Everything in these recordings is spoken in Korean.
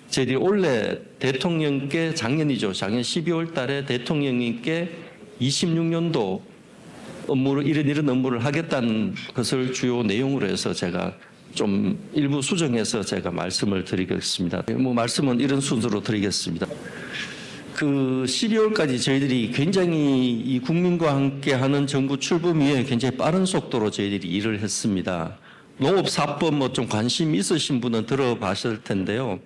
저희들이 원래 대통령께 작년 12월 달에 대통령님께 26년도 업무를 이런 업무를 하겠다는 것을 주요 내용으로 해서 제가 좀 일부 수정해서 제가 말씀을 드리겠습니다. 말씀은 이런 순서로 드리겠습니다. 12월까지 저희들이 굉장히 이 국민과 함께하는 정부 출범 이후에 굉장히 빠른 속도로 저희들이 일을 했습니다. 농업사법 좀 관심 있으신 분은 들어봤을 텐데요.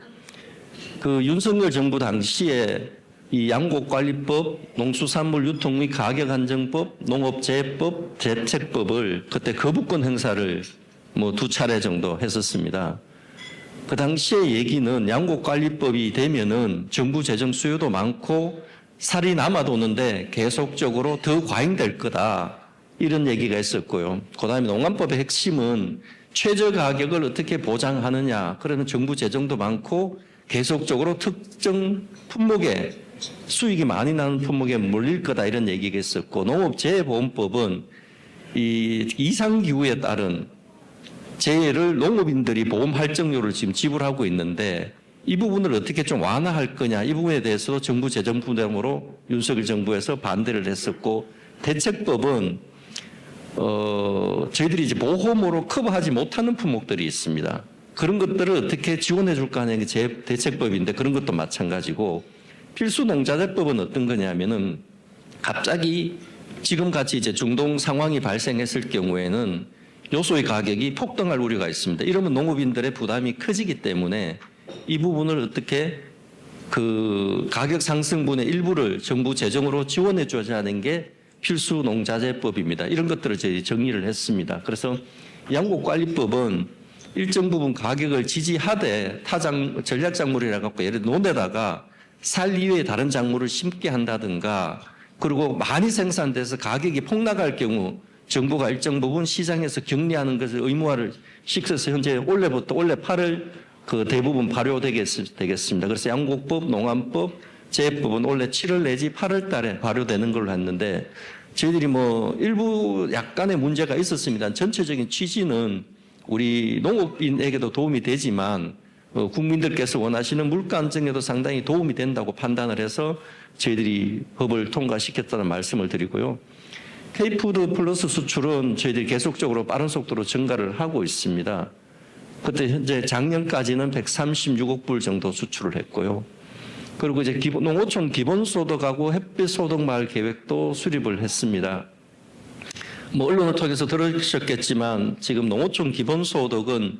윤석열 정부 당시에 이 양곡관리법, 농수산물 유통 및 가격안정법, 농업재해법, 대책법을 그때 거부권 행사를 2차례 정도 했었습니다. 그 당시의 얘기는 양곡관리법이 되면은 정부 재정 수요도 많고 살이 남아도는데 계속적으로 더 과잉될 거다. 이런 얘기가 있었고요. 그 다음에 농안법의 핵심은 최저 가격을 어떻게 보장하느냐. 그러면 정부 재정도 많고 계속적으로 특정 품목에 수익이 많이 나는 품목에 몰릴 거다. 이런 얘기가 있었고, 농업재해보험법은 이 이상기후에 따른 재해를 농업인들이 보험 할증료를 지금 지불하고 있는데 이 부분을 어떻게 좀 완화할 거냐, 이 부분에 대해서도 정부 재정 부담으로 윤석열 정부에서 반대를 했었고, 대책법은 저희들이 이제 보험으로 커버하지 못하는 품목들이 있습니다. 그런 것들을 어떻게 지원해 줄까 하는 게 제 대책법인데 그런 것도 마찬가지고, 필수농자재법은 어떤 거냐면은 갑자기 지금 같이 이제 중동 상황이 발생했을 경우에는 요소의 가격이 폭등할 우려가 있습니다. 이러면 농업인들의 부담이 커지기 때문에 이 부분을 어떻게 가격 상승분의 일부를 정부 재정으로 지원해 줘야 하는 게 필수농자재법입니다. 이런 것들을 저희 정리를 했습니다. 그래서 양곡관리법은 일정 부분 가격을 지지하되 전략작물이라 갖고 예를 들어 논에다가 살 이외에 다른 작물을 심게 한다든가, 그리고 많이 생산돼서 가격이 폭락할 경우 정부가 일정 부분 시장에서 격리하는 것을 의무화를 시켜서 현재 올해 8월 대부분 발효되겠습니다. 그래서 양곡법, 농안법, 재해법은 원래 7월 내지 8월 달에 발효되는 걸로 했는데 저희들이 일부 약간의 문제가 있었습니다. 전체적인 취지는 우리 농업인에게도 도움이 되지만 국민들께서 원하시는 물가 안정에도 상당히 도움이 된다고 판단을 해서 저희들이 법을 통과시켰다는 말씀을 드리고요. K푸드 플러스 수출은 저희들이 계속적으로 빠른 속도로 증가를 하고 있습니다. 그때 현재 작년까지는 136억 불 정도 수출을 했고요. 그리고 이제 농어촌 기본소득하고 햇빛소득 마을 계획도 수립을 했습니다. 언론을 통해서 들으셨겠지만 지금 농어촌 기본소득은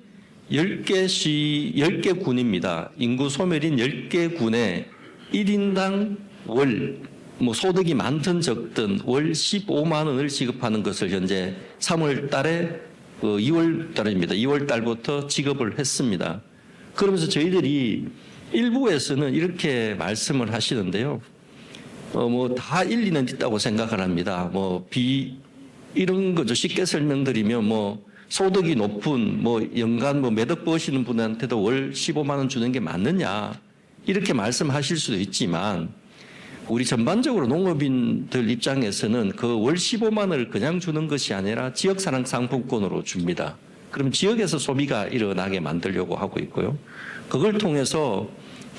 10개 군입니다. 인구 소멸인 10개 군에 1인당 월 소득이 많든 적든 월 15만 원을 지급하는 것을 현재 3월 달에 2월 달입니다. 2월 달부터 지급을 했습니다. 그러면서 저희들이 일부에서는 이렇게 말씀을 하시는데요. 다 일리는 있다고 생각을 합니다. 이런 거죠. 쉽게 설명드리면 소득이 높은 연간 매덕 버시는 분한테도 월 15만 원 주는 게 맞느냐, 이렇게 말씀하실 수도 있지만 우리 전반적으로 농업인들 입장에서는 그 월 15만 원을 그냥 주는 것이 아니라 지역사랑 상품권으로 줍니다. 그럼 지역에서 소비가 일어나게 만들려고 하고 있고요. 그걸 통해서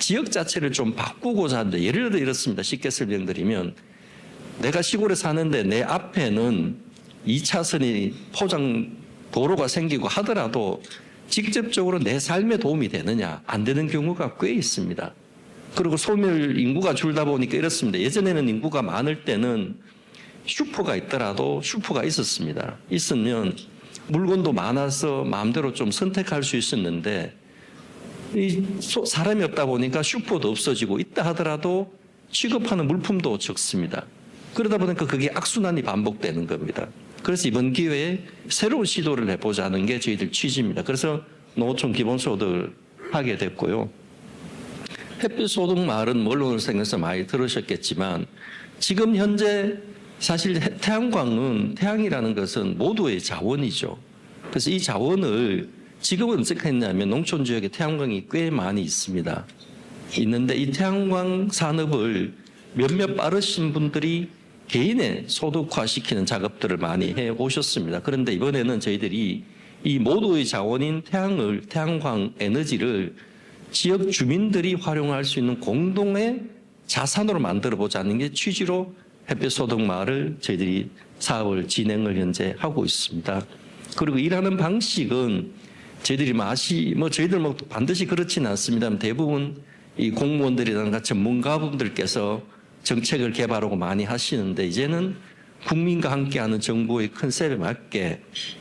지역 자체를 좀 바꾸고자 하는데, 예를 들어 이렇습니다. 쉽게 설명드리면 내가 시골에 사는데 내 앞에는 2차선이 포장 도로가 생기고 하더라도 직접적으로 내 삶에 도움이 되느냐, 안 되는 경우가 꽤 있습니다. 그리고 소멸 인구가 줄다 보니까 이렇습니다. 예전에는 인구가 많을 때는 슈퍼가 있더라도 슈퍼가 있었습니다. 있으면 물건도 많아서 마음대로 좀 선택할 수 있었는데 사람이 없다 보니까 슈퍼도 없어지고, 있다 하더라도 취급하는 물품도 적습니다. 그러다 보니까 그게 악순환이 반복되는 겁니다. 그래서 이번 기회에 새로운 시도를 해보자는 게 저희들 취지입니다. 그래서 농어촌 기본소득을 하게 됐고요. 햇빛소득 마을은 언론을 통해서 많이 들으셨겠지만 지금 현재 사실 태양이라는 것은 모두의 자원이죠. 그래서 이 자원을 지금은 어떻게 했냐면 농촌 지역에 태양광이 꽤 많이 있습니다. 있는데 이 태양광 산업을 몇몇 빠르신 분들이 개인의 소득화시키는 작업들을 많이 해 오셨습니다. 그런데 이번에는 저희들이 이 모두의 자원인 태양광 에너지를 지역 주민들이 활용할 수 있는 공동의 자산으로 만들어 보자는 게 취지로 햇볕소득마을을 저희들이 사업을 진행을 현재 하고 있습니다. 그리고 일하는 방식은 저희들이 저희들 반드시 그렇지는 않습니다만 대부분 이 공무원들이라든가 전문가분들께서 정책을 개발하고 많이 하시는데 이제는 국민과 함께하는 정부의 컨셉에 맞게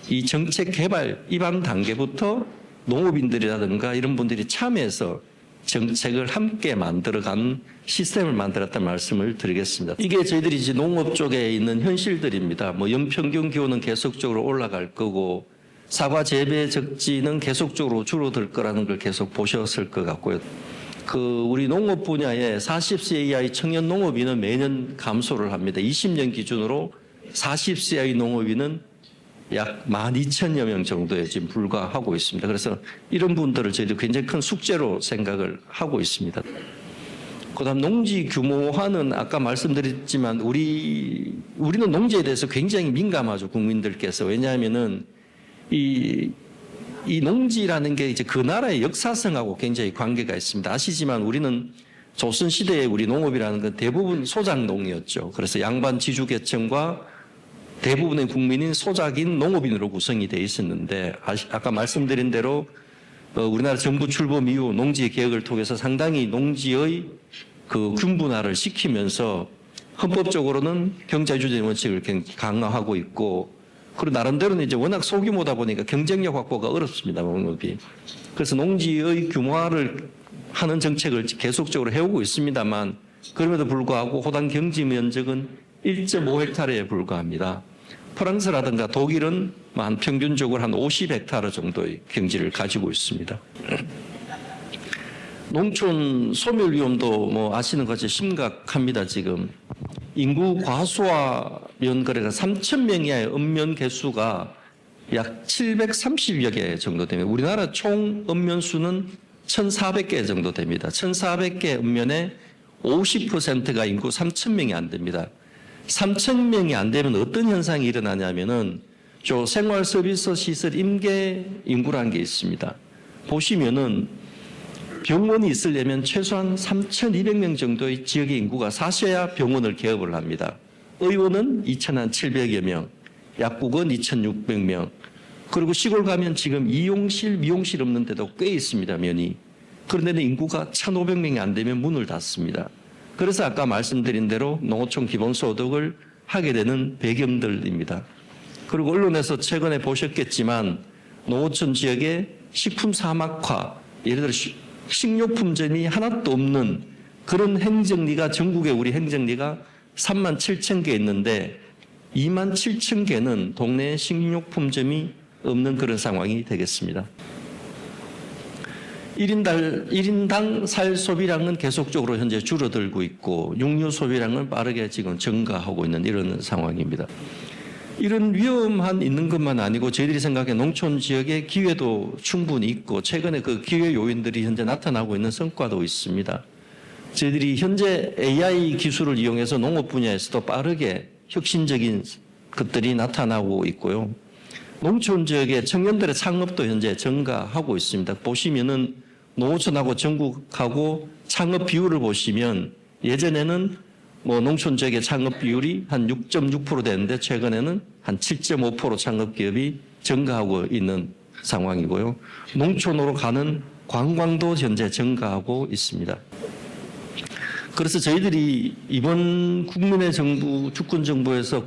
이 정책 개발 입안 단계부터 농업인들이라든가 이런 분들이 참여해서 정책을 함께 만들어가는 시스템을 만들었다는 말씀을 드리겠습니다. 이게 저희들이 이제 농업 쪽에 있는 현실들입니다. 연평균 기온은 계속적으로 올라갈 거고 사과 재배 적지는 계속적으로 줄어들 거라는 걸 계속 보셨을 것 같고요. 우리 농업 분야에 40세 이하의 청년 농업인은 매년 감소를 합니다. 20년 기준으로 40세 이하의 농업인은 약 12,000여 명 정도에 지금 불과하고 있습니다. 그래서 이런 분들을 저희도 굉장히 큰 숙제로 생각을 하고 있습니다. 그다음 농지 규모화는 아까 말씀드렸지만 우리는 농지에 대해서 굉장히 민감하죠, 국민들께서. 왜냐하면은 이 농지라는 게 이제 그 나라의 역사성하고 굉장히 관계가 있습니다. 아시지만 우리는 조선 시대에 우리 농업이라는 건 대부분 소작농이었죠. 그래서 양반 지주계층과 대부분의 국민인 소작인 농업인으로 구성이 되어 있었는데 아까 말씀드린 대로 우리나라 정부 출범 이후 농지 개혁을 통해서 상당히 농지의 균분화를 시키면서 헌법적으로는 경자유주의 원칙을 강화하고 있고 그리고 나름대로는 이제 워낙 소규모다 보니까 경쟁력 확보가 어렵습니다, 농업이. 그래서 농지의 규모화를 하는 정책을 계속적으로 해오고 있습니다만 그럼에도 불구하고 호당 경지 면적은 1.5헥타르에 불과합니다. 프랑스라든가 독일은 평균적으로 한 50헥타르 정도의 경지를 가지고 있습니다. 농촌 소멸 위험도 아시는 것처럼 심각합니다, 지금. 인구 과소화 면거래가 3,000명 이하의 읍면 개수가 약 730여 개 정도 됩니다. 우리나라 총 읍면 수는 1,400개 정도 됩니다. 1,400개 읍면의 50%가 인구 3,000명이 안 됩니다. 3,000명이 안 되면 어떤 현상이 일어나냐면은 생활 서비스 시설 임계 인구라는 게 있습니다. 보시면은 병원이 있으려면 최소한 3,200명 정도의 지역의 인구가 사셔야 병원을 개업을 합니다. 의원은 2,700여 명, 약국은 2,600명, 그리고 시골 가면 지금 이용실, 미용실 없는 데도 꽤 있습니다, 면이. 그런데는 인구가 1,500명이 안 되면 문을 닫습니다. 그래서 아까 말씀드린 대로 농어촌 기본소득을 하게 되는 배경들입니다. 그리고 언론에서 최근에 보셨겠지만 농어촌 지역의 식품 사막화, 예를 들어 식료품점이 하나도 없는 그런 행정리가 전국에 우리 행정리가 37,000개 있는데 27,000개는 동네에 식료품점이 없는 그런 상황이 되겠습니다. 1인당 살 소비량은 계속적으로 현재 줄어들고 있고 육류 소비량은 빠르게 지금 증가하고 있는 이런 상황입니다. 이런 위험한 있는 것만 아니고 저희들이 생각해 농촌 지역의 기회도 충분히 있고 최근에 그 기회 요인들이 현재 나타나고 있는 성과도 있습니다. 저희들이 현재 AI 기술을 이용해서 농업 분야에서도 빠르게 혁신적인 것들이 나타나고 있고요. 농촌 지역의 청년들의 창업도 현재 증가하고 있습니다. 보시면은 농어촌하고 전국하고 창업 비율을 보시면 예전에는 농촌 지역의 창업 비율이 한 6.6% 되는데 최근에는 한 7.5% 창업 기업이 증가하고 있는 상황이고요. 농촌으로 가는 관광도 현재 증가하고 있습니다. 그래서 저희들이 이번 국민의 정부, 주권정부에서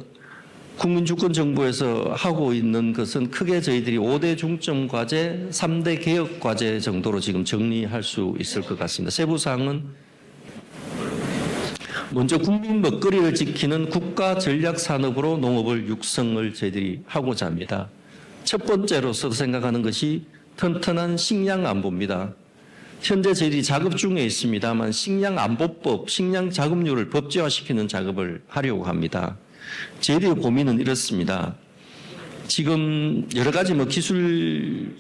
국민주권정부에서 하고 있는 것은 크게 저희들이 5대 중점 과제, 3대 개혁 과제 정도로 지금 정리할 수 있을 것 같습니다. 세부사항은 먼저 국민 먹거리를 지키는 국가 전략 산업으로 농업을 육성을 저희들이 하고자 합니다. 첫 번째로서 생각하는 것이 튼튼한 식량 안보입니다. 현재 저희들이 작업 중에 있습니다만 식량 안보법, 식량 자급률을 법제화시키는 작업을 하려고 합니다. 저희들의 고민은 이렇습니다. 지금 여러 가지 기술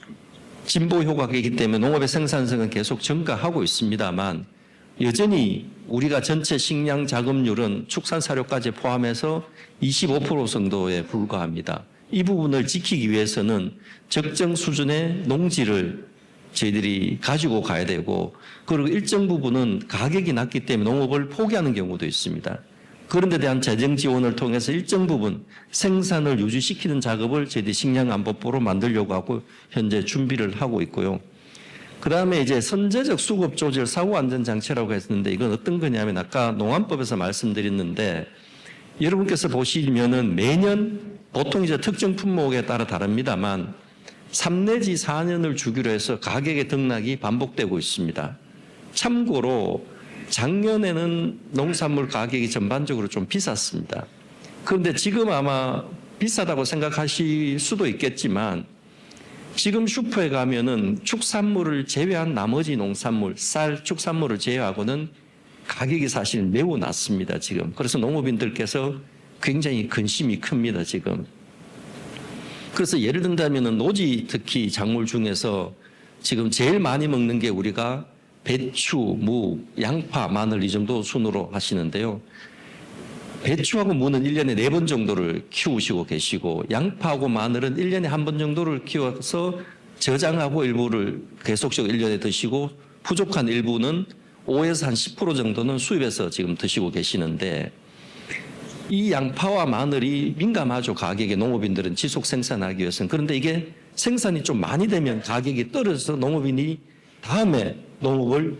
진보 효과가 있기 때문에 농업의 생산성은 계속 증가하고 있습니다만 여전히 우리가 전체 식량 자급률은 축산사료까지 포함해서 25% 정도에 불과합니다. 이 부분을 지키기 위해서는 적정 수준의 농지를 저희들이 가지고 가야 되고, 그리고 일정 부분은 가격이 낮기 때문에 농업을 포기하는 경우도 있습니다. 그런 데 대한 재정 지원을 통해서 일정 부분 생산을 유지시키는 작업을 저희들이 식량안보법으로 만들려고 하고 현재 준비를 하고 있고요. 그 다음에 이제 선제적 수급 조절 사고안전장치라고 했는데, 이건 어떤 거냐면 아까 농안법에서 말씀드렸는데, 여러분께서 보시면은 매년 보통 이제 특정 품목에 따라 다릅니다만 3 내지 4년을 주기로 해서 가격의 등락이 반복되고 있습니다. 참고로 작년에는 농산물 가격이 전반적으로 좀 비쌌습니다. 그런데 지금 아마 비싸다고 생각하실 수도 있겠지만, 지금 슈퍼에 가면은 축산물을 제외한 나머지 농산물, 쌀, 축산물을 제외하고는 가격이 사실 매우 낮습니다, 지금. 그래서 농업인들께서 굉장히 근심이 큽니다, 지금. 그래서 예를 든다면은 노지 특히 작물 중에서 지금 제일 많이 먹는 게 우리가 배추, 무, 양파, 마늘 이 정도 순으로 하시는데요. 배추하고 무는 1년에 4번 정도를 키우시고 계시고, 양파하고 마늘은 1년에 1번 정도를 키워서 저장하고 일부를 계속적으로 1년에 드시고, 부족한 일부는 5에서 한 10% 정도는 수입해서 지금 드시고 계시는데, 이 양파와 마늘이 민감하죠, 가격에. 농업인들은 지속 생산하기 위해서는. 그런데 이게 생산이 좀 많이 되면 가격이 떨어져서 농업인이 다음에 농업을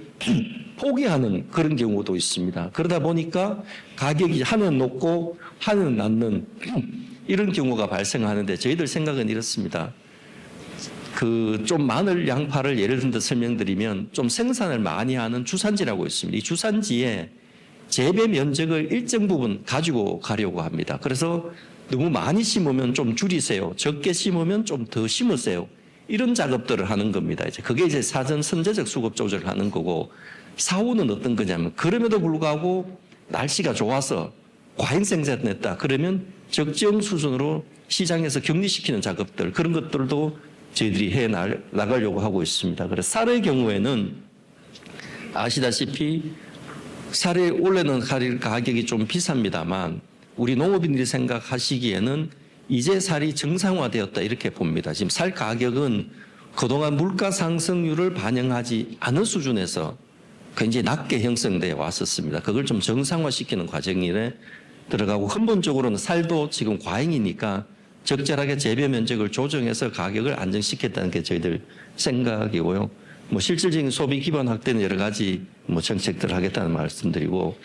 포기하는 그런 경우도 있습니다. 그러다 보니까 가격이 하는 높고 하는 낮는 이런 경우가 발생하는데, 저희들 생각은 이렇습니다. 좀 마늘, 양파를 예를 들어 설명드리면 좀 생산을 많이 하는 주산지라고 있습니다. 이 주산지에 재배 면적을 일정 부분 가지고 가려고 합니다. 그래서 너무 많이 심으면 좀 줄이세요. 적게 심으면 좀 더 심으세요. 이런 작업들을 하는 겁니다. 그게 이제 사전 선제적 수급 조절을 하는 거고, 사후는 어떤 거냐면, 그럼에도 불구하고 날씨가 좋아서 과잉 생산했다 그러면 적정 수준으로 시장에서 격리시키는 작업들, 그런 것들도 저희들이 해 나가려고 하고 있습니다. 그래서 쌀의 경우에는 아시다시피 쌀이 원래는 가격이 좀 비쌉니다만, 우리 농업인들이 생각하시기에는 이제 쌀이 정상화되었다 이렇게 봅니다. 지금 쌀 가격은 그동안 물가 상승률을 반영하지 않은 수준에서 굉장히 낮게 형성되어 왔었습니다. 그걸 좀 정상화시키는 과정에 들어가고, 근본적으로는 쌀도 지금 과잉이니까 적절하게 재배 면적을 조정해서 가격을 안정시켰다는 게 저희들 생각이고요. 실질적인 소비 기반 확대는 여러 가지 정책들을 하겠다는 말씀드리고,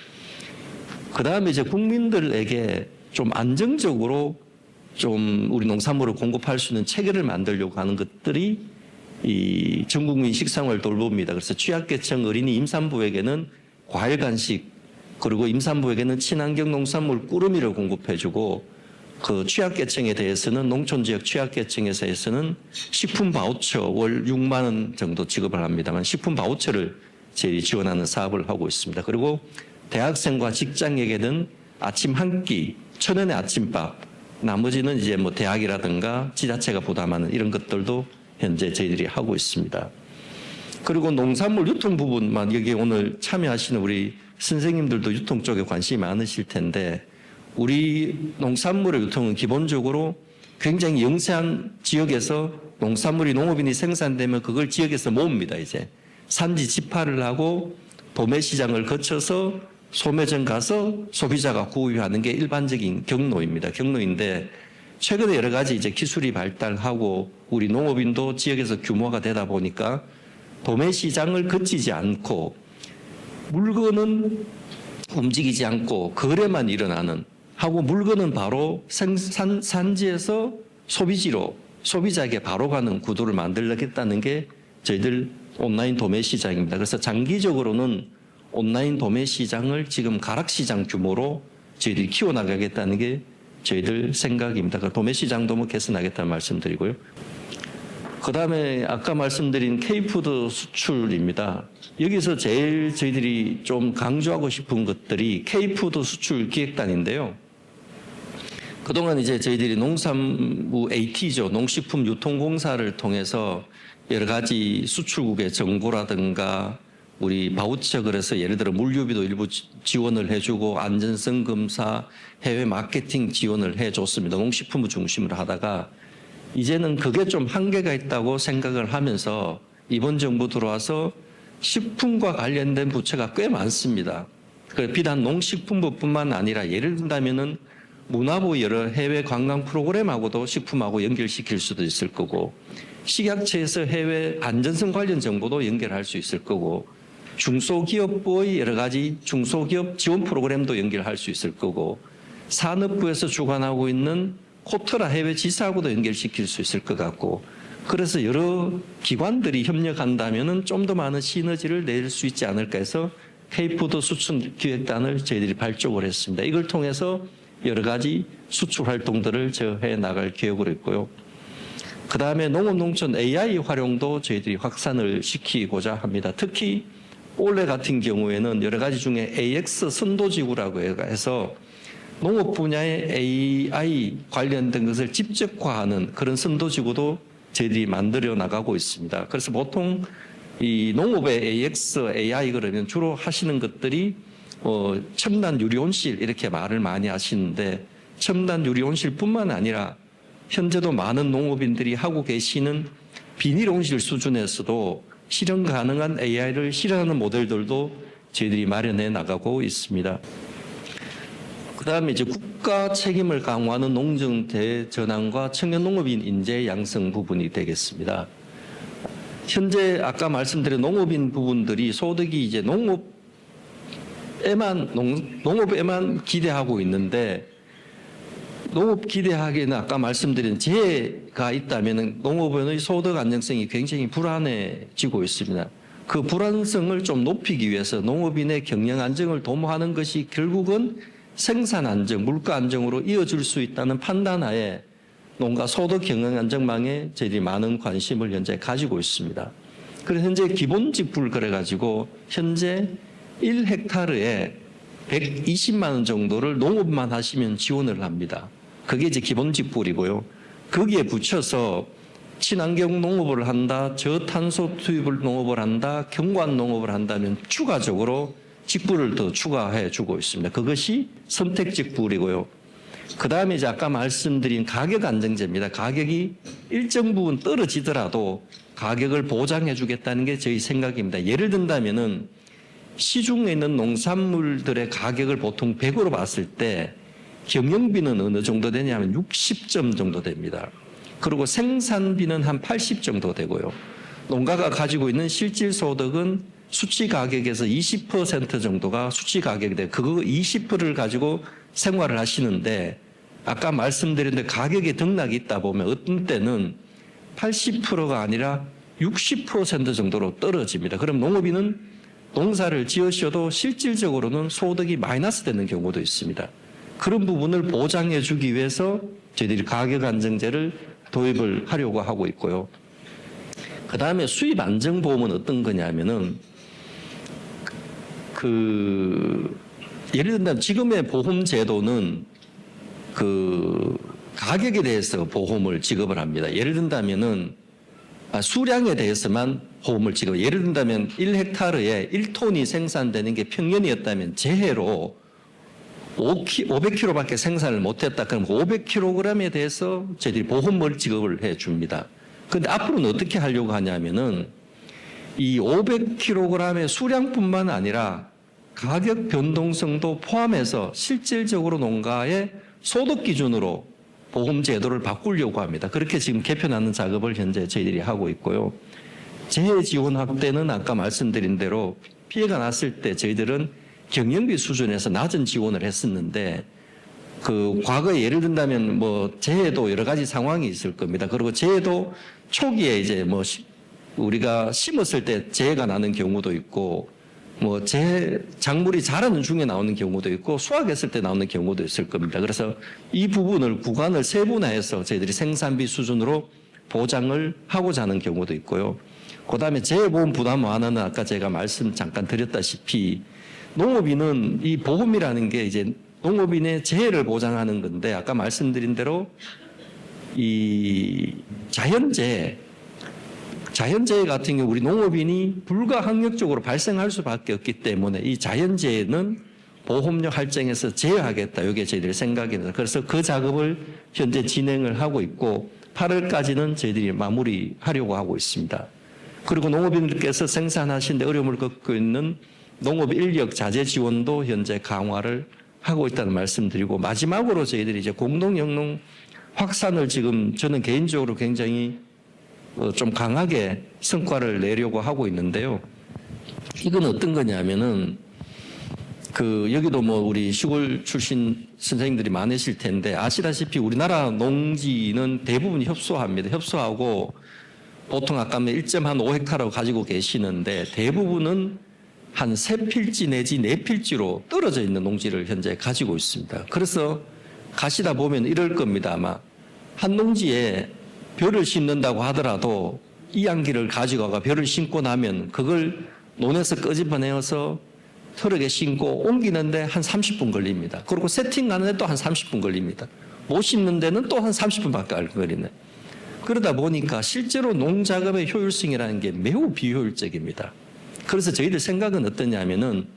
그 다음에 이제 국민들에게 좀 안정적으로 좀 우리 농산물을 공급할 수 있는 체계를 만들려고 하는 것들이 이 전국민 식생활 돌봄입니다. 그래서 취약계층 어린이 임산부에게는 과일 간식, 그리고 임산부에게는 친환경 농산물 꾸러미를 공급해주고, 그 취약계층에 대해서는 농촌지역 취약계층에서는 식품 바우처 월 6만 원 정도 지급을 합니다만, 식품 바우처를 저희 지원하는 사업을 하고 있습니다. 그리고 대학생과 직장에게는 아침 한 끼, 1,000원의 아침밥, 나머지는 이제 대학이라든가 지자체가 부담하는 이런 것들도 현재 저희들이 하고 있습니다. 그리고 농산물 유통 부분만, 여기 오늘 참여하시는 우리 선생님들도 유통 쪽에 관심이 많으실 텐데, 우리 농산물의 유통은 기본적으로 굉장히 영세한 지역에서 농산물이 농업인이 생산되면 그걸 지역에서 모읍니다. 이제 산지 집화를 하고 도매 시장을 거쳐서 소매점 가서 소비자가 구입하는 게 일반적인 경로입니다. 경로인데, 최근에 여러 가지 이제 기술이 발달하고 우리 농업인도 지역에서 규모가 되다 보니까 도매 시장을 거치지 않고 물건은 움직이지 않고 거래만 일어나는 하고, 물건은 바로 산지에서 소비지로 소비자에게 바로 가는 구도를 만들겠다는 게 저희들 온라인 도매 시장입니다. 그래서 장기적으로는 온라인 도매 시장을 지금 가락시장 규모로 저희들이 키워나가겠다는 게 저희들 생각입니다. 그 도매 시장도 개선하겠다는 말씀드리고요. 그 다음에 아까 말씀드린 K푸드 수출입니다. 여기서 제일 저희들이 좀 강조하고 싶은 것들이 K푸드 수출 기획단인데요. 그동안 이제 저희들이 농산부 AT죠. 농식품 유통공사를 통해서 여러 가지 수출국의 정보라든가 우리 바우처, 그래서 예를 들어 물류비도 일부 지원을 해주고 안전성 검사, 해외 마케팅 지원을 해줬습니다. 농식품을 중심으로 하다가 이제는 그게 좀 한계가 있다고 생각을 하면서 이번 정부 들어와서 식품과 관련된 부처가 꽤 많습니다. 비단 농식품부뿐만 아니라 예를 든다면은 문화부 여러 해외 관광 프로그램하고도 식품하고 연결시킬 수도 있을 거고, 식약처에서 해외 안전성 관련 정보도 연결할 수 있을 거고, 중소기업부의 여러 가지 중소기업 지원 프로그램도 연결할 수 있을 거고, 산업부에서 주관하고 있는 코트라 해외 지사하고도 연결시킬 수 있을 것 같고, 그래서 여러 기관들이 협력한다면은 좀 더 많은 시너지를 낼 수 있지 않을까 해서 K푸드 수출 기획단을 저희들이 발족을 했습니다. 이걸 통해서 여러 가지 수출 활동들을 해 나갈 계획으로 있고요. 그 다음에 농업농촌 AI 활용도 저희들이 확산을 시키고자 합니다. 특히 올해 같은 경우에는 여러 가지 중에 AX 선도지구라고 해서 농업 분야의 AI 관련된 것을 집적화하는 그런 선도지구도 저희들이 만들어 나가고 있습니다. 그래서 보통 이 농업의 AX, AI 그러면 주로 하시는 것들이 첨단 유리온실 이렇게 말을 많이 하시는데, 첨단 유리온실뿐만 아니라 현재도 많은 농업인들이 하고 계시는 비닐온실 수준에서도 실현 가능한 AI를 실현하는 모델들도 저희들이 마련해 나가고 있습니다. 그 다음에 이제 국가 책임을 강화하는 농정 대전환과 청년 농업인 인재 양성 부분이 되겠습니다. 현재 아까 말씀드린 농업인 부분들이 소득이 이제 농업에만 기대하고 있는데, 농업 기대하기에는 아까 말씀드린 재해가 있다면 농업의 소득 안정성이 굉장히 불안해지고 있습니다. 그 불안성을 좀 높이기 위해서 농업인의 경영 안정을 도모하는 것이 결국은 생산 안정, 물가 안정으로 이어질 수 있다는 판단하에 농가 소득 경영 안정망에 저희들이 많은 관심을 현재 가지고 있습니다. 그래서 현재 기본직불 그래가지고 현재 1헥타르에 120만 원 정도를 농업만 하시면 지원을 합니다. 그게 이제 기본직불이고요. 거기에 붙여서 친환경 농업을 한다, 저탄소 투입을 농업을 한다, 경관 농업을 한다면 추가적으로 직불을 더 추가해 주고 있습니다. 그것이 선택직불이고요. 그 다음에 이제 아까 말씀드린 가격 안정제입니다. 가격이 일정 부분 떨어지더라도 가격을 보장해 주겠다는 게 저희 생각입니다. 예를 든다면은 시중에 있는 농산물들의 가격을 보통 100으로 봤을 때 경영비는 어느 정도 되냐면 60점 정도 됩니다. 그리고 생산비는 한 80 정도 되고요. 농가가 가지고 있는 실질 소득은 수치 가격에서 20% 정도가 수치 가격이 돼요. 그거 20%를 가지고 생활을 하시는데, 아까 말씀드린 데 가격에 등락이 있다 보면 어떤 때는 80%가 아니라 60% 정도로 떨어집니다. 그럼 농업인은 농사를 지으셔도 실질적으로는 소득이 마이너스 되는 경우도 있습니다. 그런 부분을 보장해 주기 위해서 저희들이 가격 안정제를 도입을 하려고 하고 있고요. 그 다음에 수입 안정보험은 어떤 거냐면은 예를 들면 지금의 보험 제도는 가격에 대해서 보험을 지급을 합니다. 예를 든다면은 수량에 대해서만 보험을 지급. 예를 든다면 1헥타르에 1톤이 생산되는 게 평년이었다면 재해로 500kg밖에 생산을 못했다. 그럼 500kg에 대해서 저희들이 보험을 지급을 해 줍니다. 그런데 앞으로는 어떻게 하려고 하냐면은 이 500kg의 수량뿐만 아니라 가격 변동성도 포함해서 실질적으로 농가의 소득 기준으로 보험 제도를 바꾸려고 합니다. 그렇게 지금 개편하는 작업을 현재 저희들이 하고 있고요. 재해 지원 확대는 아까 말씀드린 대로 피해가 났을 때 저희들은 경영비 수준에서 낮은 지원을 했었는데, 과거에 예를 든다면 재해도 여러 가지 상황이 있을 겁니다. 그리고 재해도 초기에 이제 우리가 심었을 때 재해가 나는 경우도 있고, 작물이 자라는 중에 나오는 경우도 있고, 수확했을 때 나오는 경우도 있을 겁니다. 그래서 이 부분을 구간을 세분화해서 저희들이 생산비 수준으로 보장을 하고자 하는 경우도 있고요. 그 다음에 재해보험 부담 완화는 아까 제가 말씀 잠깐 드렸다시피, 농업인은 이 보험이라는 게 이제 농업인의 재해를 보장하는 건데, 아까 말씀드린 대로 이 자연재해 같은 경우 우리 농업인이 불가항력적으로 발생할 수밖에 없기 때문에 이 자연재해는 보험료 할증에서 제외하겠다. 이게 저희들의 생각입니다. 그래서 그 작업을 현재 진행을 하고 있고 8월까지는 저희들이 마무리하려고 하고 있습니다. 그리고 농업인들께서 생산하시는데 어려움을 겪고 있는 농업 인력 자재 지원도 현재 강화를 하고 있다는 말씀드리고, 마지막으로 저희들이 이제 공동 영농 확산을 지금 저는 개인적으로 굉장히 좀 강하게 성과를 내려고 하고 있는데요. 이건 어떤 거냐면은 여기도 뭐 우리 시골 출신 선생님들이 많으실 텐데 아시다시피 우리나라 농지는 대부분 협소합니다. 협소하고 보통 아까 1.5헥타라고 가지고 계시는데 대부분은 한 3필지 내지 4필지로 떨어져 있는 농지를 현재 가지고 있습니다. 그래서 가시다 보면 이럴 겁니다. 아마 한 농지에 벼를 심는다고 하더라도 이양기를 가져가가 벼를 심고 나면 그걸 논에서 끄집어내어서 트럭에 심고 옮기는데 한 30분 걸립니다. 그리고 세팅하는데 또 한 30분 걸립니다. 못 심는 데는 또 한 30분밖에 안 걸리네. 그러다 보니까 실제로 농작업의 효율성이라는 게 매우 비효율적입니다. 그래서 저희들 생각은 어떠냐면은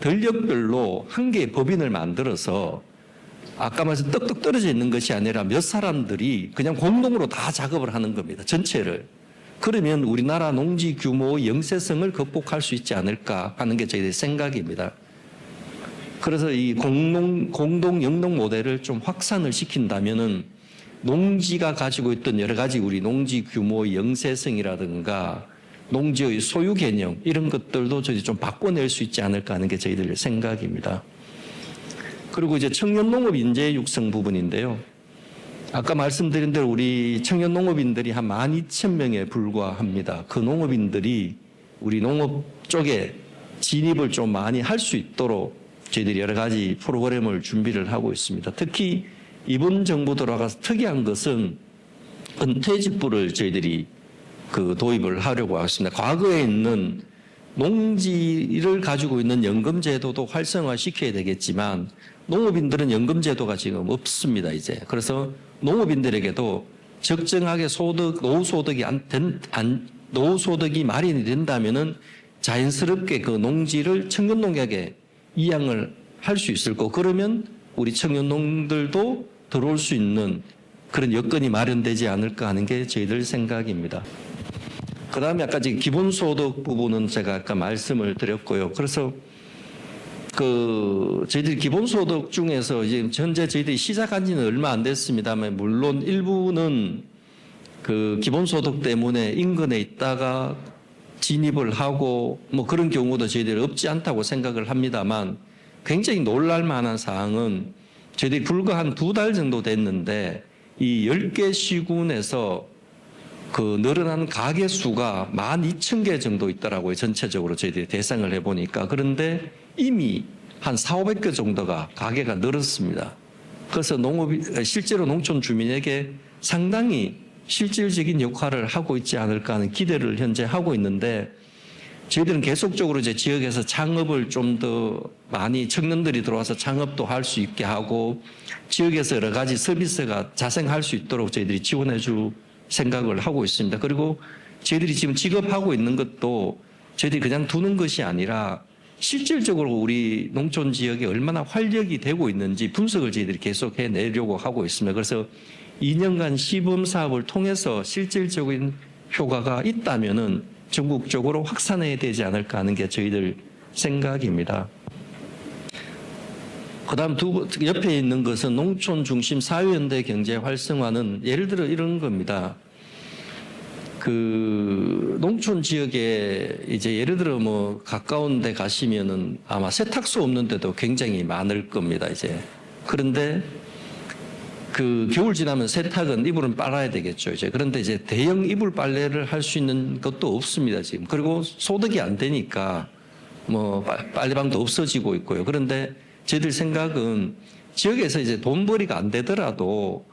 전력별로 한 개의 법인을 만들어서 아까 말씀 떡떡 떨어져 있는 것이 아니라 몇 사람들이 그냥 공동으로 다 작업을 하는 겁니다. 전체를. 그러면 우리나라 농지 규모의 영세성을 극복할 수 있지 않을까 하는 게 저희들의 생각입니다. 그래서 이 공동 영농 모델을 좀 확산을 시킨다면은 농지가 가지고 있던 여러 가지 우리 농지 규모의 영세성이라든가 농지의 소유 개념 이런 것들도 저희 좀 바꿔낼 수 있지 않을까 하는 게 저희들의 생각입니다. 그리고 이제 청년 농업 인재 육성 부분인데요. 아까 말씀드린 대로 우리 청년 농업인들이 한 12,000명에 불과합니다. 그 농업인들이 우리 농업 쪽에 진입을 좀 많이 할 수 있도록 저희들이 여러 가지 프로그램을 준비를 하고 있습니다. 특히 이번 정부 들어가서 특이한 것은 은퇴직부를 저희들이 도입을 하려고 하고 있습니다. 과거에 있는 농지를 가지고 있는 연금제도도 활성화시켜야 되겠지만 농업인들은 연금제도가 지금 없습니다, 이제. 그래서 농업인들에게도 적정하게 노후소득이 마련이 된다면은 자연스럽게 그 농지를 청년농약에 이양을 할 수 있을 거고, 그러면 우리 청년농들도 들어올 수 있는 그런 여건이 마련되지 않을까 하는 게 저희들 생각입니다. 그 다음에 아까 기본소득 부분은 제가 아까 말씀을 드렸고요. 그래서 저희들이 기본소득 중에서 이제 현재 저희들이 시작한 지는 얼마 안 됐습니다만, 물론 일부는 기본소득 때문에 인근에 있다가 진입을 하고 뭐 그런 경우도 저희들이 없지 않다고 생각을 합니다만, 굉장히 놀랄 만한 사항은 저희들이 불과 한 2달 정도 됐는데 이 10개 시군에서 늘어난 가게 수가 12,000개 정도 있더라고요. 전체적으로 저희들이 대상을 해보니까. 그런데 이미 한 400~500개 정도가 가게가 늘었습니다. 그래서 실제로 농촌 주민에게 상당히 실질적인 역할을 하고 있지 않을까 하는 기대를 현재 하고 있는데, 저희들은 계속적으로 이제 지역에서 창업을 좀 더 많이 청년들이 들어와서 창업도 할 수 있게 하고 지역에서 여러 가지 서비스가 자생할 수 있도록 저희들이 지원해 줄 생각을 하고 있습니다. 그리고 저희들이 지금 지급하고 있는 것도 저희들이 그냥 두는 것이 아니라 실질적으로 우리 농촌 지역에 얼마나 활력이 되고 있는지 분석을 저희들이 계속 해내려고 하고 있습니다. 그래서 2년간 시범 사업을 통해서 실질적인 효과가 있다면은 전국적으로 확산해야 되지 않을까 하는 게 저희들 생각입니다. 그다음 옆에 있는 것은 농촌 중심 사회연대 경제 활성화는 예를 들어 이런 겁니다. 농촌 지역에 이제 예를 들어 뭐 가까운 데 가시면은 아마 세탁소 없는 데도 굉장히 많을 겁니다, 이제. 그런데 겨울 지나면 세탁은 이불은 빨아야 되겠죠, 이제. 그런데 이제 대형 이불 빨래를 할 수 있는 것도 없습니다, 지금. 그리고 소득이 안 되니까 뭐 빨래방도 없어지고 있고요. 그런데 저희들 생각은 지역에서 이제 돈벌이가 안 되더라도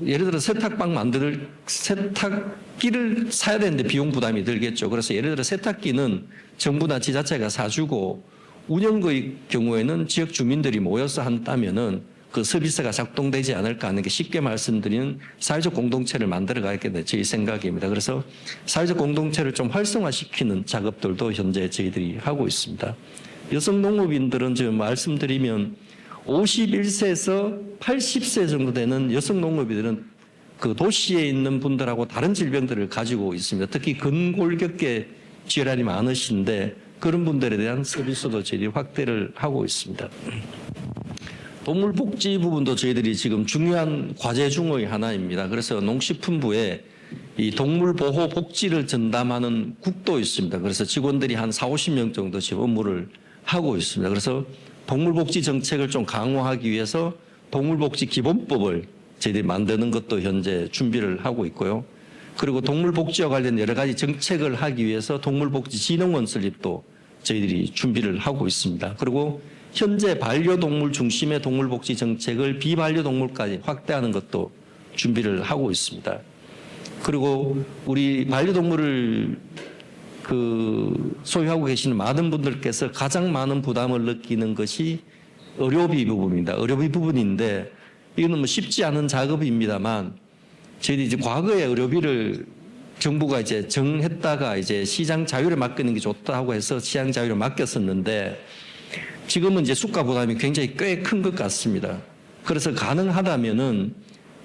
예를 들어 세탁기를 사야 되는데 비용 부담이 들겠죠. 그래서 예를 들어 세탁기는 정부나 지자체가 사주고 운영의 경우에는 지역 주민들이 모여서 한다면은 그 서비스가 작동되지 않을까 하는 게 쉽게 말씀드리는 사회적 공동체를 만들어 가야겠다 저희 생각입니다. 그래서 사회적 공동체를 좀 활성화시키는 작업들도 현재 저희들이 하고 있습니다. 여성 농업인들은 지금 말씀드리면 51세에서 80세 정도 되는 여성 농업인들은 그 도시에 있는 분들하고 다른 질병들을 가지고 있습니다. 특히 근골격계 질환이 많으신데 그런 분들에 대한 서비스도 저희들이 확대를 하고 있습니다. 동물복지 부분도 저희들이 지금 중요한 과제 중의 하나입니다. 그래서 농식품부에 이 동물보호 복지를 전담하는 국도 있습니다. 그래서 직원들이 한 40~50명 정도 지금 업무를 하고 있습니다. 그래서 동물복지 정책을 좀 강화하기 위해서 동물복지 기본법을 저희들이 만드는 것도 현재 준비를 하고 있고요. 그리고 동물복지와 관련 여러 가지 정책을 하기 위해서 동물복지진흥원 설립도 저희들이 준비를 하고 있습니다. 그리고 현재 반려동물 중심의 동물복지 정책을 비반려동물까지 확대하는 것도 준비를 하고 있습니다. 그리고 우리 반려동물을 소유하고 계시는 많은 분들께서 가장 많은 부담을 느끼는 것이 의료비 부분입니다. 의료비 부분인데 이거는 뭐 쉽지 않은 작업입니다만 저희들이 이제 과거에 의료비를 정부가 이제 정했다가 이제 시장 자율에 맡기는 게 좋다고 해서 시장 자율에 맡겼었는데 지금은 이제 수가 부담이 굉장히 꽤 큰 것 같습니다. 그래서 가능하다면은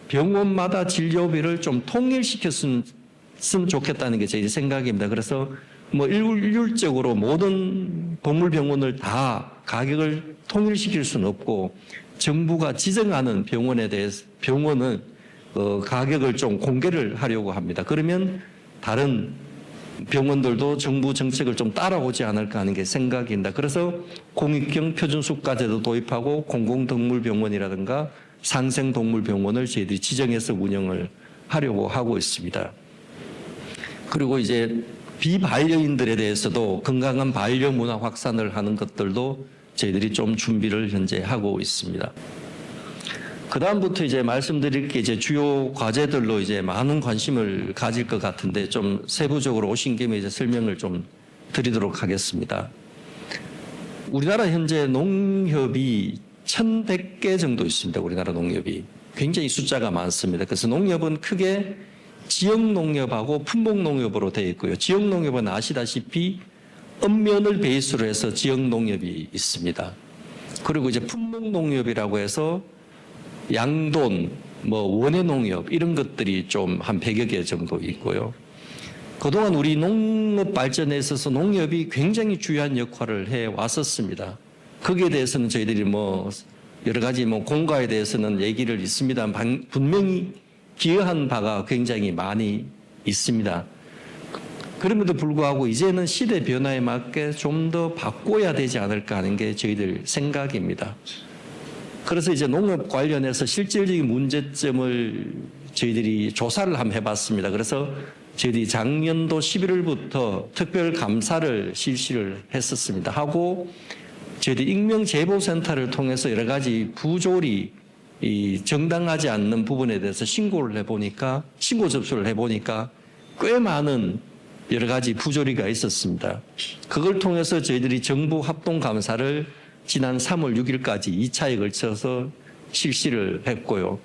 병원마다 진료비를 좀 통일시켰으면 좋겠다는 게 제 생각입니다. 그래서 뭐 일률적으로 모든 동물병원을 다 가격을 통일시킬 수는 없고 정부가 지정하는 병원에 대해서 병원은 가격을 좀 공개를 하려고 합니다. 그러면 다른 병원들도 정부 정책을 좀 따라오지 않을까 하는 게 생각입니다. 그래서 공익형 표준수가제도 도입하고 공공동물병원이라든가 상생동물병원을 저희들이 지정해서 운영을 하려고 하고 있습니다. 그리고 이제 비반려인들에 대해서도 건강한 반려 문화 확산을 하는 것들도 저희들이 좀 준비를 현재 하고 있습니다. 그 다음부터 이제 말씀드릴 게 이제 주요 과제들로 이제 많은 관심을 가질 것 같은데 좀 세부적으로 오신 김에 이제 설명을 좀 드리도록 하겠습니다. 우리나라 현재 농협이 1,100개 정도 있습니다. 우리나라 농협이. 굉장히 숫자가 많습니다. 그래서 농협은 크게 지역농협하고 품목농협으로 되어 있고요. 지역농협은 아시다시피 읍면을 베이스로 해서 지역농협이 있습니다. 그리고 이제 품목농협이라고 해서 양돈, 원예농협 이런 것들이 좀 한 100여 개 정도 있고요. 그동안 우리 농업 발전에 있어서 농협이 굉장히 중요한 역할을 해 왔었습니다. 거기에 대해서는 저희들이 여러 가지 공과에 대해서는 얘기를 있습니다만 분명히 기여한 바가 굉장히 많이 있습니다. 그럼에도 불구하고 이제는 시대 변화에 맞게 좀 더 바꿔야 되지 않을까 하는 게 저희들 생각입니다. 그래서 이제 농업 관련해서 실질적인 문제점을 저희들이 조사를 한번 해봤습니다. 그래서 저희들이 작년도 11월부터 특별 감사를 실시를 했었습니다. 하고 저희들이 익명제보센터를 통해서 여러 가지 부조리 정당하지 않는 부분에 대해서 신고 접수를 해보니까 꽤 많은 여러 가지 부조리가 있었습니다. 그걸 통해서 저희들이 정부 합동감사를 지난 3월 6일까지 2차에 걸쳐서 실시를 했고요.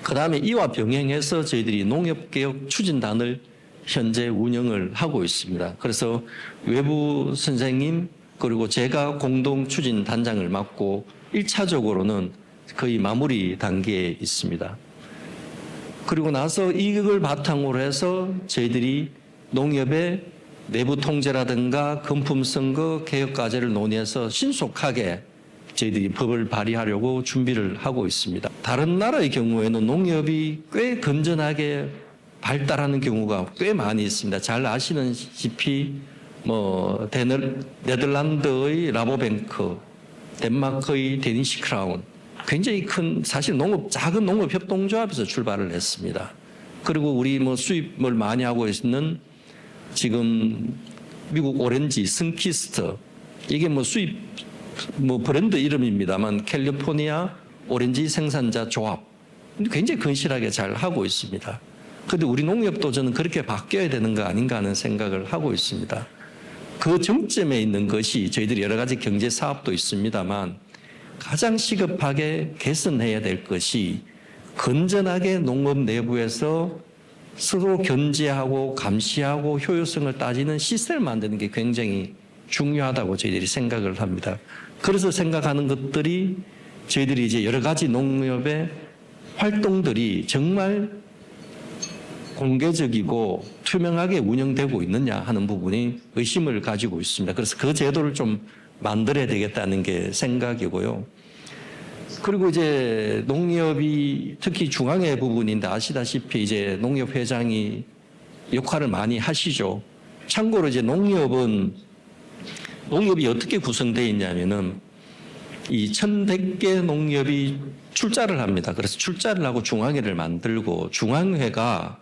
그 다음에 이와 병행해서 저희들이 농협개혁 추진단을 현재 운영을 하고 있습니다. 그래서 외부 선생님 그리고 제가 공동 추진단장을 맡고 1차적으로는 거의 마무리 단계에 있습니다. 그리고 나서 이걸 바탕으로 해서 저희들이 농협의 내부 통제라든가 금품선거 개혁과제를 논의해서 신속하게 저희들이 법을 발의하려고 준비를 하고 있습니다. 다른 나라의 경우에는 농협이 꽤 건전하게 발달하는 경우가 꽤 많이 있습니다. 잘 아시는시피 네덜란드의 라보뱅크, 덴마크의 데니시 크라운 굉장히 큰 사실 작은 농업 협동조합에서 출발을 했습니다. 그리고 우리 수입을 많이 하고 있는 지금 미국 오렌지, 승키스트 이게 수입 브랜드 이름입니다만 캘리포니아 오렌지 생산자 조합 굉장히 건실하게 잘 하고 있습니다. 그런데 우리 농협도 저는 그렇게 바뀌어야 되는 거 아닌가 하는 생각을 하고 있습니다. 그 정점에 있는 것이 저희들이 여러 가지 경제 사업도 있습니다만 가장 시급하게 개선해야 될 것이 건전하게 농업 내부에서 서로 견제하고 감시하고 효율성을 따지는 시스템을 만드는 게 굉장히 중요하다고 저희들이 생각을 합니다. 그래서 생각하는 것들이 저희들이 이제 여러 가지 농협의 활동들이 정말 공개적이고 투명하게 운영되고 있느냐 하는 부분이 의심을 가지고 있습니다. 그래서 그 제도를 좀 만들어야 되겠다는 게 생각이고요. 그리고 이제 농협이 특히 중앙회 부분인데 아시다시피 이제 농협회장이 역할을 많이 하시죠. 참고로 이제 농협이 어떻게 구성되어 있냐면은 이 1100개 농협이 출자를 합니다. 그래서 출자를 하고 중앙회를 만들고 중앙회가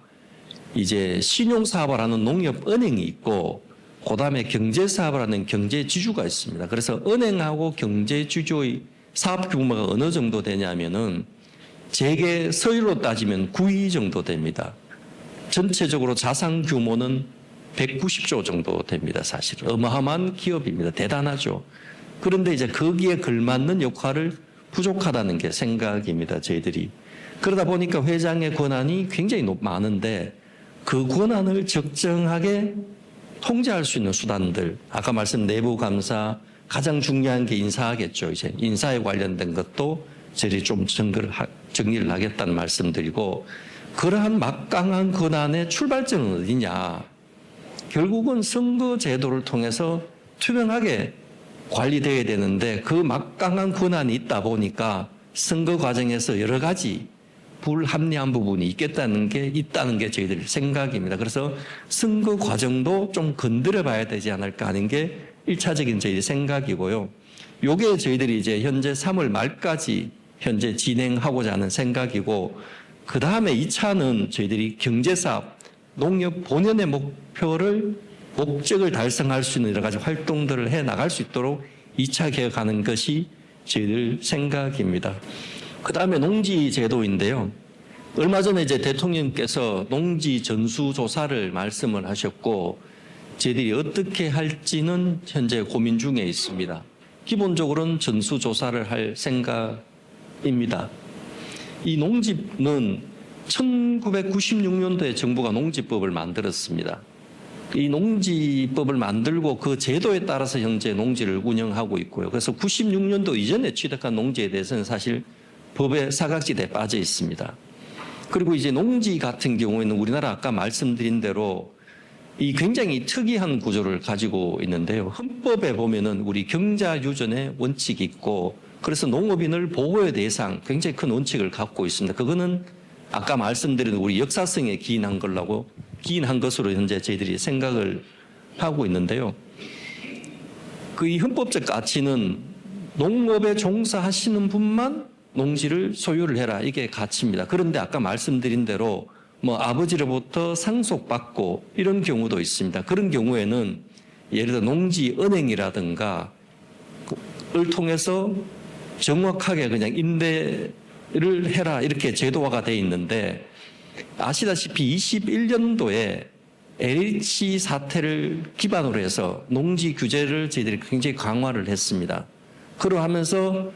이제 신용사업을 하는 농협은행이 있고 그다음에 경제사업을 하는 경제지주가 있습니다. 그래서 은행하고 경제지주의 사업 규모가 어느 정도 되냐면은 재계 서열로 따지면 9위 정도 됩니다. 전체적으로 자산 규모는 190조 정도 됩니다. 사실 어마어마한 기업입니다. 대단하죠. 그런데 이제 거기에 걸맞는 역할을 부족하다는 게 생각입니다. 저희들이. 그러다 보니까 회장의 권한이 굉장히 많은데 그 권한을 적정하게 통제할 수 있는 수단들, 아까 말씀 내부 감사, 가장 중요한 게 인사하겠죠. 이제 인사에 관련된 것도 저희들이 좀 정리를 하겠다는 말씀드리고, 그러한 막강한 권한의 출발점은 어디냐? 결국은 선거 제도를 통해서 투명하게 관리되어야 되는데 그 막강한 권한이 있다 보니까 선거 과정에서 여러 가지 불합리한 부분이 있다는 게 저희들 생각입니다. 그래서 선거 과정도 좀 건드려 봐야 되지 않을까 하는 게 1차적인 저희들 생각이고요. 요게 저희들이 이제 현재 3월 말까지 현재 진행하고자 하는 생각이고, 그 다음에 2차는 저희들이 경제사업, 농협 본연의 목적을 달성할 수 있는 여러 가지 활동들을 해 나갈 수 있도록 2차 개혁하는 것이 저희들 생각입니다. 그 다음에 농지 제도인데요. 얼마 전에 이제 대통령께서 농지 전수조사를 말씀을 하셨고, 저희들이 어떻게 할지는 현재 고민 중에 있습니다. 기본적으로는 전수조사를 할 생각입니다. 이 농지는 1996년도에 정부가 농지법을 만들었습니다. 이 농지법을 만들고 그 제도에 따라서 현재 농지를 운영하고 있고요. 그래서 96년도 이전에 취득한 농지에 대해서는 사실 법의 사각지대에 빠져 있습니다. 그리고 이제 농지 같은 경우에는 우리나라 아까 말씀드린 대로 이 굉장히 특이한 구조를 가지고 있는데요. 헌법에 보면은 우리 경자유전의 원칙이 있고, 그래서 농업인을 보호의 대상, 굉장히 큰 원칙을 갖고 있습니다. 그거는 아까 말씀드린 우리 역사성에 기인한 것으로 현재 저희들이 생각을 하고 있는데요. 그 이 헌법적 가치는 농업에 종사하시는 분만 농지를 소유를 해라, 이게 가치입니다. 그런데 아까 말씀드린 대로 아버지로부터 상속받고 이런 경우도 있습니다. 그런 경우에는 예를 들어 농지은행이라든가 을 통해서 정확하게 그냥 임대를 해라, 이렇게 제도화가 되어 있는데, 아시다시피 21년도에 LH 사태를 기반으로 해서 농지 규제를 저희들이 굉장히 강화를 했습니다. 그러하면서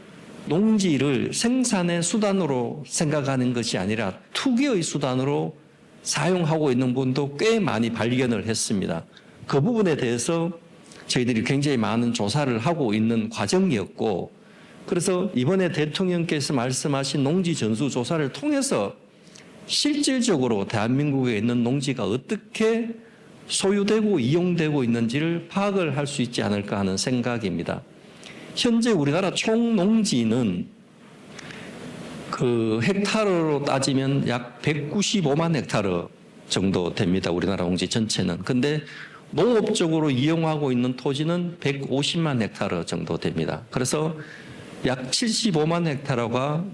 농지를 생산의 수단으로 생각하는 것이 아니라 투기의 수단으로 사용하고 있는 분도 꽤 많이 발견을 했습니다. 그 부분에 대해서 저희들이 굉장히 많은 조사를 하고 있는 과정이었고, 그래서 이번에 대통령께서 말씀하신 농지 전수 조사를 통해서 실질적으로 대한민국에 있는 농지가 어떻게 소유되고 이용되고 있는지를 파악을 할 수 있지 않을까 하는 생각입니다. 현재 우리나라 총 농지는 그 헥타르로 따지면 약 195만 헥타르 정도 됩니다. 우리나라 농지 전체는. 근데 농업적으로 이용하고 있는 토지는 150만 헥타르 정도 됩니다. 그래서 약 75만 헥타르가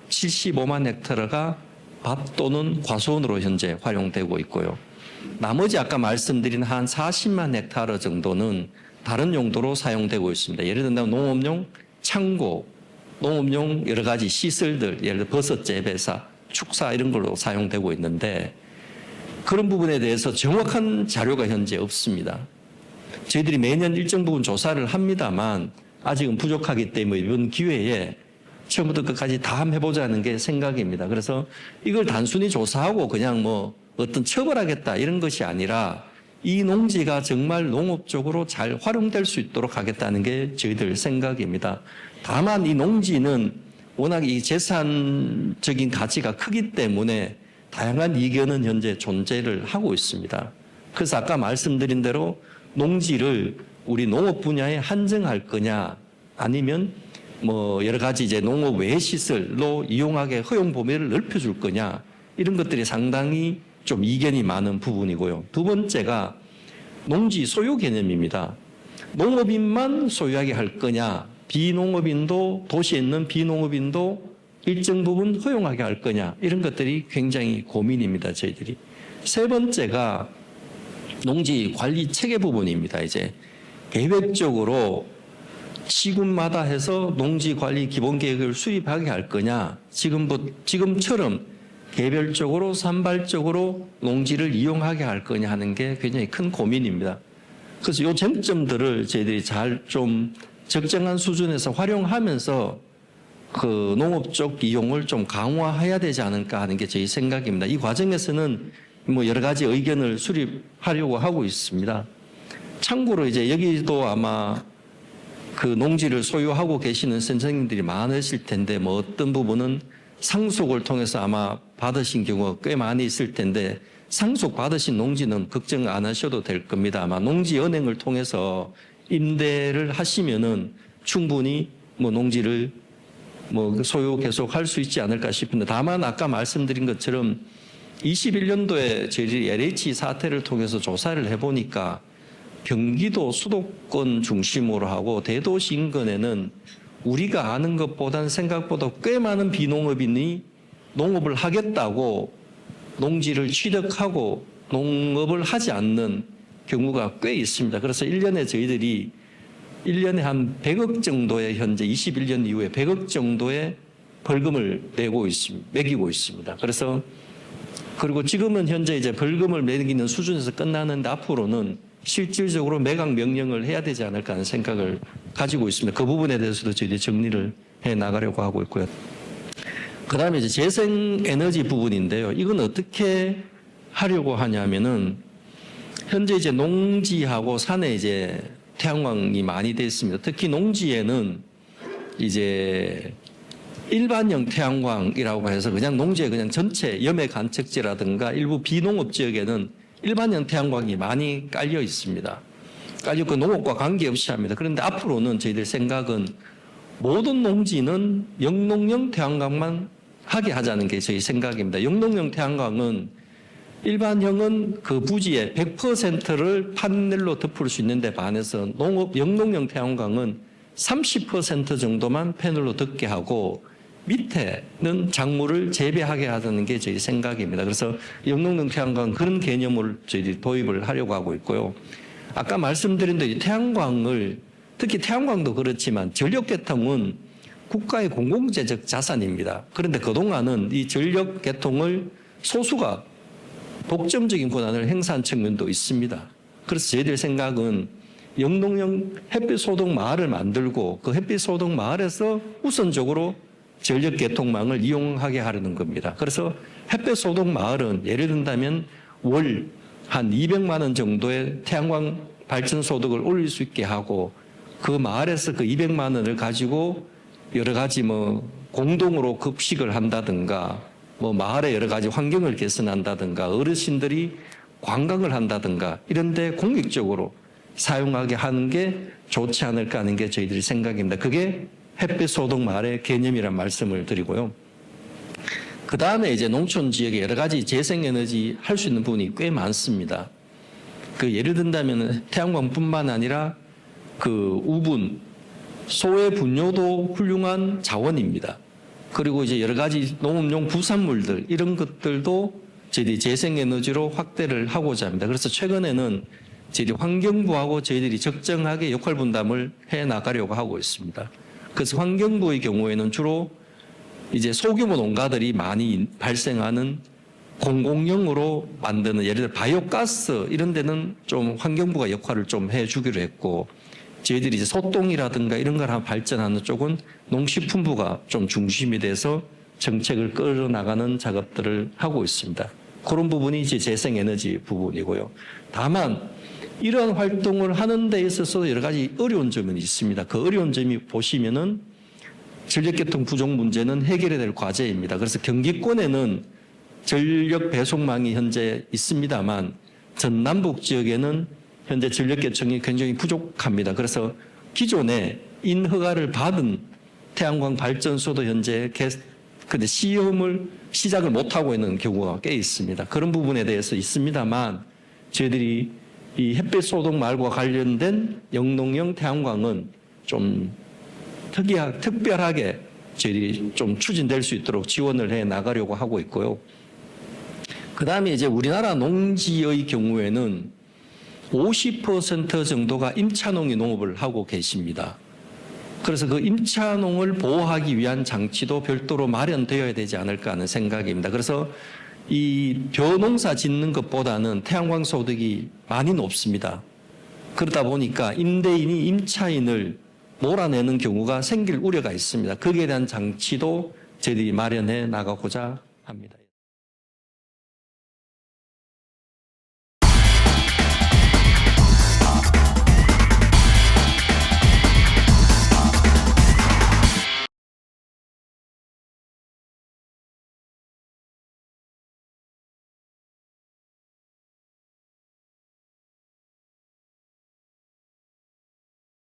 75만 헥타르가 밭 또는 과수원으로 현재 활용되고 있고요. 나머지 아까 말씀드린 한 40만 헥타르 정도는 다른 용도로 사용되고 있습니다. 예를 들면 농업용 창고, 농업용 여러 가지 시설들, 예를 들어 버섯 재배사, 축사 이런 걸로 사용되고 있는데, 그런 부분에 대해서 정확한 자료가 현재 없습니다. 저희들이 매년 일정 부분 조사를 합니다만 아직은 부족하기 때문에 이번 기회에 처음부터 끝까지 다 한번 해보자는 게 생각입니다. 그래서 이걸 단순히 조사하고 그냥 어떤 처벌하겠다 이런 것이 아니라 이 농지가 정말 농업적으로 잘 활용될 수 있도록 하겠다는 게 저희들 생각입니다. 다만 이 농지는 워낙 이 재산적인 가치가 크기 때문에 다양한 이견은 현재 존재를 하고 있습니다. 그래서 아까 말씀드린 대로 농지를 우리 농업 분야에 한정할 거냐, 아니면 뭐 여러 가지 이제 농업 외 시설로 이용하게 허용 범위를 넓혀줄 거냐, 이런 것들이 상당히 좀 이견이 많은 부분이고요. 두 번째가 농지 소유 개념입니다. 농업인만 소유하게 할 거냐, 비농업인도, 도시에 있는 비농업인도 일정 부분 허용하게 할 거냐, 이런 것들이 굉장히 고민입니다, 저희들이. 세 번째가 농지 관리 체계 부분입니다. 이제 계획적으로 시군마다 해서 농지 관리 기본 계획을 수립하게 할 거냐, 지금처럼 개별적으로 산발적으로 농지를 이용하게 할 거냐 하는 게 굉장히 큰 고민입니다. 그래서 이 쟁점들을 저희들이 잘 좀 적정한 수준에서 활용하면서 그 농업 쪽 이용을 좀 강화해야 되지 않을까 하는 게 저희 생각입니다. 이 과정에서는 뭐 여러 가지 의견을 수립하려고 하고 있습니다. 참고로 이제 여기도 아마 그 농지를 소유하고 계시는 선생님들이 많으실 텐데, 뭐 어떤 부분은 상속을 통해서 아마 받으신 경우가 꽤 많이 있을 텐데, 상속 받으신 농지는 걱정 안 하셔도 될 겁니다. 아마 농지은행을 통해서 임대를 하시면은 충분히 뭐 농지를 뭐 소유 계속 할 수 있지 않을까 싶은데, 다만 아까 말씀드린 것처럼 21년도에 저희들이 LH 사태를 통해서 조사를 해보니까 경기도 수도권 중심으로 하고 대도시 인근에는 우리가 아는 것보다는 생각보다 꽤 많은 비농업인이 농업을 하겠다고 농지를 취득하고 농업을 하지 않는 경우가 꽤 있습니다. 그래서 1년에 저희들이 1년에 한 100억 정도의, 현재 21년 이후에 100억 정도의 벌금을 매기고 있습니다. 그래서 그리고 지금은 현재 이제 벌금을 매기는 수준에서 끝나는데, 앞으로는 실질적으로 매각 명령을 해야 되지 않을까 하는 생각을 가지고 있습니다. 그 부분에 대해서도 저희들이 정리를 해 나가려고 하고 있고요. 그 다음에 이제 재생에너지 부분인데요. 이건 어떻게 하려고 하냐면은, 현재 이제 농지하고 산에 이제 태양광이 많이 돼 있습니다. 특히 농지에는 이제 일반형 태양광이라고 해서 그냥 농지에 그냥 전체 염해 관측지라든가 일부 비농업 지역에는 일반형 태양광이 많이 깔려 있습니다. 깔려있고 농업과 관계없이 합니다. 그런데 앞으로는 저희들 생각은 모든 농지는 영농형 태양광만 하게 하자는 게 저희 생각입니다. 영농형 태양광은 일반형은 그 부지의 100%를 판넬로 덮을 수 있는데 반해서 영농형 태양광은 30% 정도만 패널로 덮게 하고 밑에는 작물을 재배하게 하자는 게 저희 생각입니다. 그래서 영농형 태양광 그런 개념을 저희들이 도입을 하려고 하고 있고요. 아까 말씀드린 대로 태양광을, 특히 태양광도 그렇지만 전력계통은 국가의 공공재적 자산입니다. 그런데 그동안은 이 전력계통을 소수가 독점적인 권한을 행사한 측면도 있습니다. 그래서 저희들 생각은 영농형 햇빛소득 마을을 만들고 그 햇빛소득 마을에서 우선적으로 전력계통망을 이용하게 하려는 겁니다. 그래서 햇빛소득 마을은 예를 든다면 월 한 200만 원 정도의 태양광 발전 소득을 올릴 수 있게 하고, 그 마을에서 그 200만 원을 가지고 여러 가지 뭐 공동으로 급식을 한다든가, 뭐 마을의 여러 가지 환경을 개선한다든가, 어르신들이 관광을 한다든가 이런데 공익적으로 사용하게 하는 게 좋지 않을까 하는 게 저희들이 생각입니다. 그게 햇빛소득 마을의 개념이란 말씀을 드리고요. 그 다음에 이제 농촌 지역에 여러 가지 재생에너지 할 수 있는 부분이 꽤 많습니다. 그 예를 든다면 태양광뿐만 아니라 그 우분, 소의 분뇨도 훌륭한 자원입니다. 그리고 이제 여러 가지 농업용 부산물들, 이런 것들도 저희들이 재생에너지로 확대를 하고자 합니다. 그래서 최근에는 저희들이 환경부하고 저희들이 적정하게 역할 분담을 해 나가려고 하고 있습니다. 그래서 환경부의 경우에는 주로 이제 소규모 농가들이 많이 발생하는 공공용으로 만드는, 예를 들어 바이오가스 이런 데는 좀 환경부가 역할을 좀 해주기로 했고, 저희들이 이제 소똥이라든가 이런 걸 발전하는 쪽은 농식품부가 좀 중심이 돼서 정책을 끌어나가는 작업들을 하고 있습니다. 그런 부분이 이제 재생에너지 부분이고요. 다만 이러한 활동을 하는 데 있어서 여러 가지 어려운 점은 있습니다. 그 어려운 점이 보시면은 전력계통 부족 문제는 해결해야 될 과제입니다. 그래서 경기권에는 전력 배송망이 현재 있습니다만 전남북 지역에는 현재 전력계통이 굉장히 부족합니다. 그래서 기존에 인허가를 받은 태양광 발전소도 현재 근데 시작을 못하고 있는 경우가 꽤 있습니다. 그런 부분에 대해서 있습니다만 저희들이 이 햇빛 소독말과 관련된 영농형 태양광은 좀 특별하게 저희들이 좀 추진될 수 있도록 지원을 해 나가려고 하고 있고요. 그 다음에 이제 우리나라 농지의 경우에는 50% 정도가 임차농이 농업을 하고 계십니다. 그래서 그 임차농을 보호하기 위한 장치도 별도로 마련되어야 되지 않을까 하는 생각입니다. 그래서 이 벼농사 짓는 것보다는 태양광 소득이 많이 높습니다. 그러다 보니까 임대인이 임차인을 몰아내는 경우가 생길 우려가 있습니다. 거기에 대한 장치도 저희들이 마련해 나가고자 합니다.